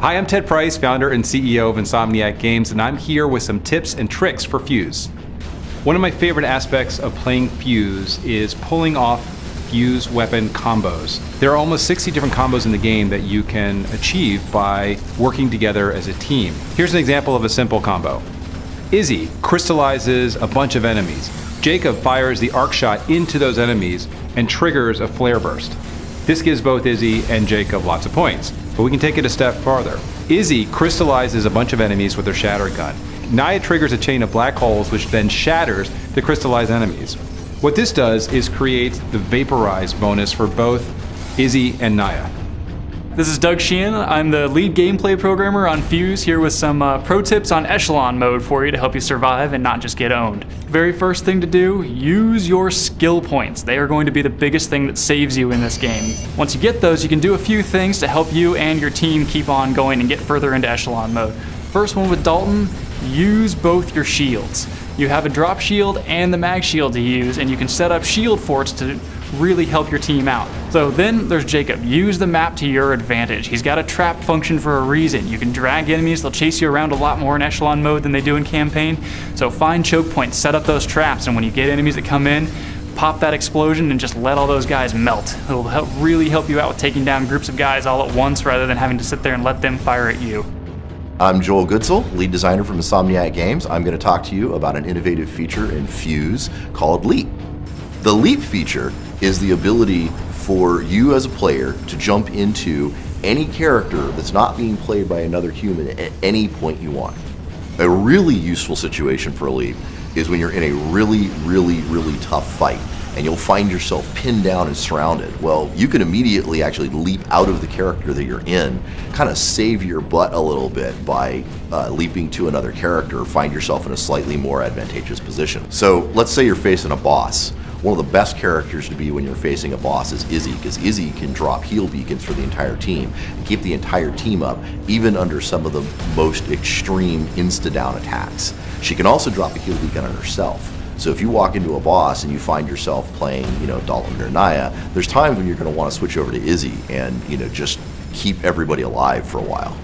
Hi, I'm Ted Price, founder and CEO of Insomniac Games, and I'm here with some tips and tricks for Fuse. One of my favorite aspects of playing Fuse is pulling off Fuse weapon combos. There are almost 60 different combos in the game that you can achieve by working together as a team. Here's an example of a simple combo. Izzy crystallizes a bunch of enemies. Jacob fires the arc shot into those enemies and triggers a flare burst. This gives both Izzy and Jacob lots of points. But we can take it a step farther. Izzy crystallizes a bunch of enemies with her shatter gun. Naya triggers a chain of black holes which then shatters the crystallized enemies. What this does is create the vaporize bonus for both Izzy and Naya. This is Doug Sheehan. I'm the lead gameplay programmer on Fuse, here with some pro tips on echelon mode for you to help you survive and not just get owned. Very first thing to do, use your skill points. They are going to be the biggest thing that saves you in this game. Once you get those, you can do a few things to help you and your team keep on going and get further into echelon mode. First one with Dalton, use both your shields. You have a drop shield and the mag shield to use, and you can set up shield forts to really help your team out. So then there's Jacob. Use the map to your advantage. He's got a trap function for a reason. You can drag enemies, they'll chase you around a lot more in echelon mode than they do in campaign. So find choke points, set up those traps, and when you get enemies that come in, pop that explosion and just let all those guys melt. It'll really help you out with taking down groups of guys all at once rather than having to sit there and let them fire at you. I'm Joel Goodsell, lead designer from Insomniac Games. I'm going to talk to you about an innovative feature in Fuse called Leap. The Leap feature is the ability for you as a player to jump into any character that's not being played by another human at any point you want. A really useful situation for a leap is when you're in a really tough fight and you'll find yourself pinned down and surrounded. Well, you can immediately actually leap out of the character that you're in, kind of save your butt a little bit by leaping to another character, find yourself in a slightly more advantageous position. So let's say you're facing a boss. One of the best characters to be when you're facing a boss is Izzy, because Izzy can drop heal beacons for the entire team and keep the entire team up, even under some of the most extreme insta-down attacks. She can also drop a heal beacon on herself. So if you walk into a boss and you find yourself playing, Dalton or Naya, there's times when you're going to want to switch over to Izzy and, just keep everybody alive for a while.